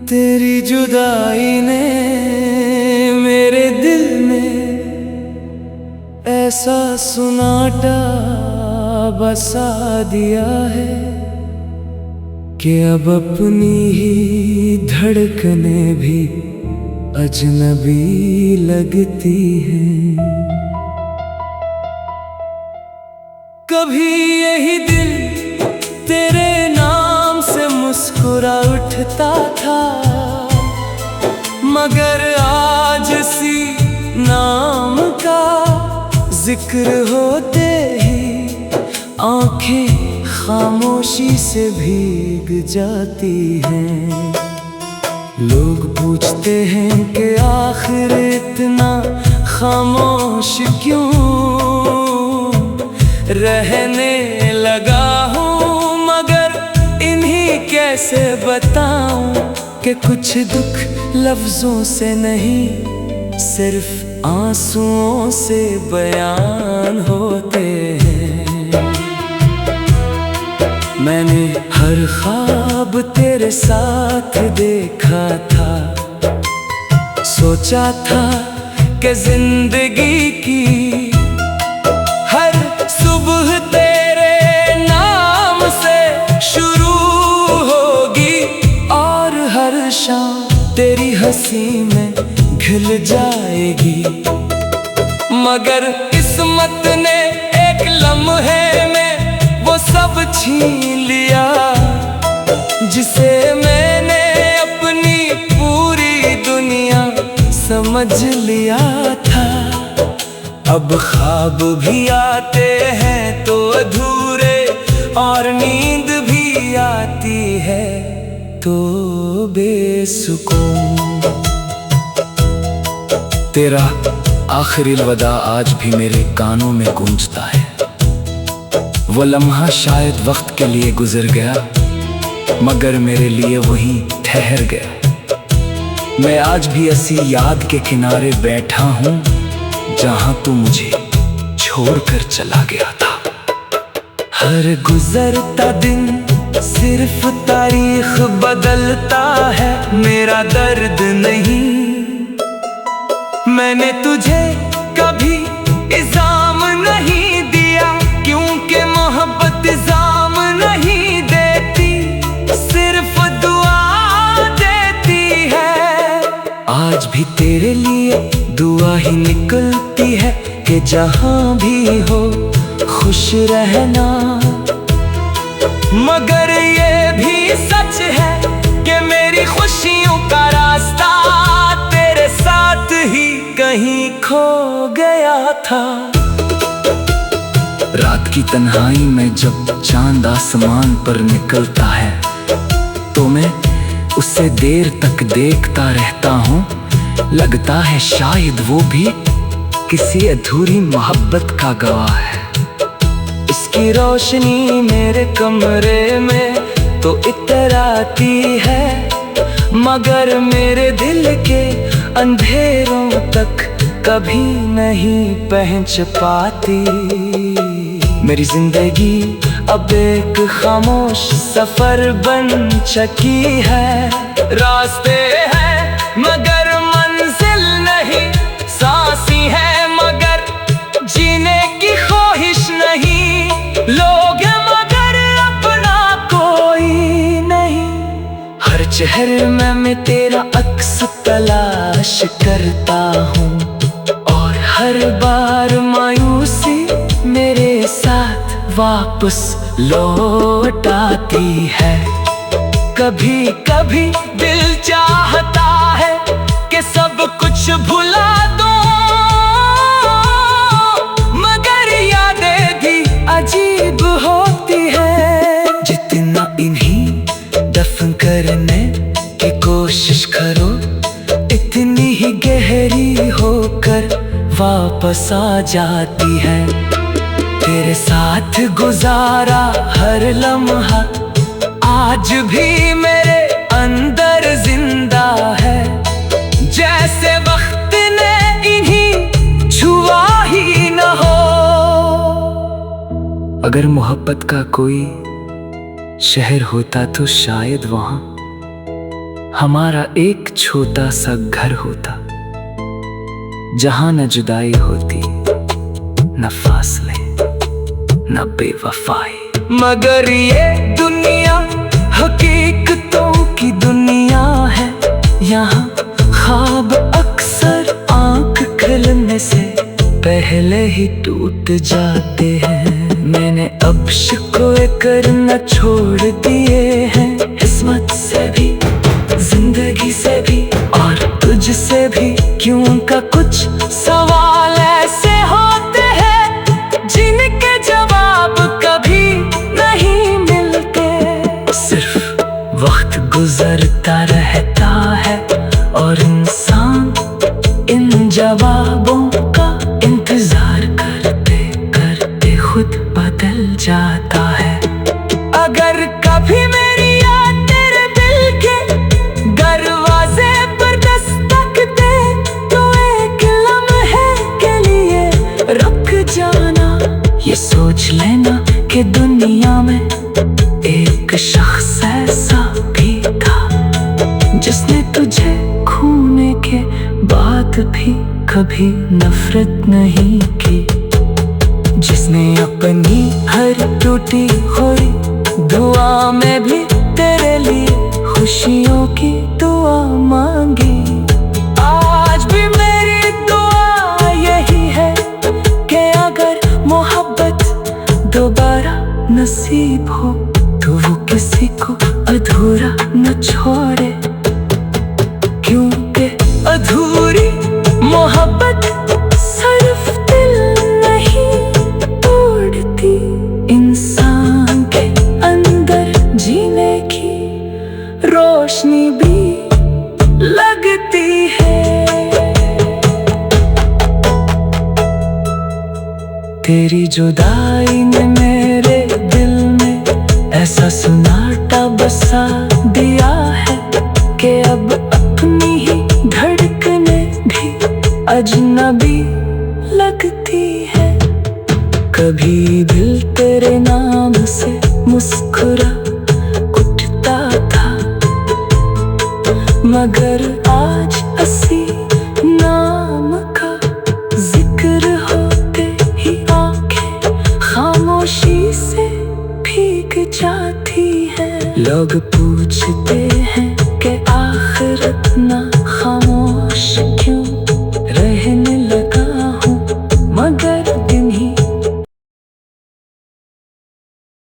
तेरी जुदाई ने मेरे दिल में ऐसा सुनाटा बसा दिया है कि अब अपनी ही धड़कनें भी अजनबी लगती हैं। कभी यही दिल तेरे नाम से मुस्कुरा उठता था, मगर आज सी नाम का जिक्र होते ही आंखें खामोशी से भीग जाती हैं। लोग पूछते हैं कि आखिर इतना खामोश क्यों रहने लगा हूँ, मगर इन्हीं कैसे बताऊं कि कुछ दुख लफ्जों से नहीं सिर्फ आंसुओं से बयान होते हैं। मैंने हर ख्वाब तेरे साथ देखा था, सोचा था कि जिंदगी की हर सुबह तेरे नाम से शुरू होगी और हर शाम तेरी हंसी में घिल जाएगी। मगर किस्मत ने एक लम्हे में वो सब छीन लिया जिसे मैंने अपनी पूरी दुनिया समझ लिया था। अब ख्वाब भी आते हैं तो अधूरे और नींद भी आती है तो बेसुकून। तेरा आखिरी अलविदा आज भी मेरे कानों में गूंजता है। वो लम्हा शायद वक्त के लिए गुजर गया, मगर मेरे लिए वहीं ठहर गया। मैं आज भी ऐसी याद के किनारे बैठा हूँ जहाँ तू मुझे छोड़कर चला गया था। हर गुजरता दिन सिर्फ तारीख बदलता है, मेरा दर्द नहीं। मैंने तुझे कभी इल्जाम नहीं दिया, क्योंकि मोहब्बत इल्जाम नहीं देती, सिर्फ दुआ देती है। आज भी तेरे लिए दुआ ही निकलती है कि जहाँ भी हो खुश रहना। मगर ये भी सच है कि मेरी खुशियों का रास्ता तेरे साथ ही कहीं खो गया था। रात की तन्हाई में जब चांद आसमान पर निकलता है तो मैं उसे देर तक देखता रहता हूँ। लगता है शायद वो भी किसी अधूरी मोहब्बत का गवाह है। इसकी रोशनी मेरे कमरे में तो इतराती है, मगर मेरे दिल के अंधेरों तक कभी नहीं पहुंच पाती। मेरी जिंदगी अब एक खामोश सफर बन चुकी है। रास्ते हैं मगर मंजिल नहीं, सांसी है मगर जीने की ख्वाहिश नहीं, लोग हैं मगर अपना कोई नहीं। हर चेहरे में मैं तेरा अक्स तलाश करता हूँ और हर बार मायूसी मेरे साथ वापस लौट आती है। कभी कभी दिल चाहता है कि सब कुछ भुला दो, मगर यादें भी अजीब होती है। जितना इन्हीं दफन करने की कोशिश करो, इतनी ही गहरी होकर वापस आ जाती है। तेरे साथ गुजारा हर लम्हा आज भी मेरे अंदर जिंदा है, जैसे वक्त ने इन्हीं छुआ ही न हो। अगर मोहब्बत का कोई शहर होता तो शायद वहां हमारा एक छोटा सा घर होता, जहां न जुदाई होती, न फासले, न बेवफाई। मगर ये दुनिया हकीकतों की दुनिया है, यहाँ ख्वाब अक्सर आंख खुलने से पहले ही टूट जाते हैं। मैंने अब शिकवे करना छोड़ दिए हैं, किस्मत से भी, जिंदगी से भी और तुझसे भी। क्यों का कुछ सवाल ऐसे होते हैं जिनके जवाब कभी नहीं मिलते। सिर्फ वक्त गुजरता रहता है और इंसान इन जवाबों का इंतजार करते करते खुद बदल जाता है। अगर कभी मेरी याद तेरे दिल के दरवाजे पर दस्तक दे तो एक लम्हे के लिए रुक जाना। ये सोच लेना कि दुनिया में एक शख्स ऐसा भी था जिसने तुझे खोने के बाद भी कभी नफरत नहीं की, जिसने अपनी हर टूटी हुई दुआ में भी तेरे लिए खुशियों की दुआ मांगी। आज भी मेरी दुआ यही है कि अगर मोहब्बत दोबारा नसीब हो तो वो किसी को अधूरा न छोड़े, क्योंकि अधूरी मोहब्बत सिर्फ दिल नहीं तोड़ती, इंसान के अंदर जीने की रोशनी भी लगती है। तेरी जुदाई ने मेरे दिल में ऐसा सन्नाटा बसा दिया है कि अब अपनी ही धड़कने भी अजनबी लगती है। कभी दिल तेरे नाम से मुस्कुरा उठता था, मगर आज असी नाम का जिक्र होते ही आंखें खामोशी से भीग जाती है। लोग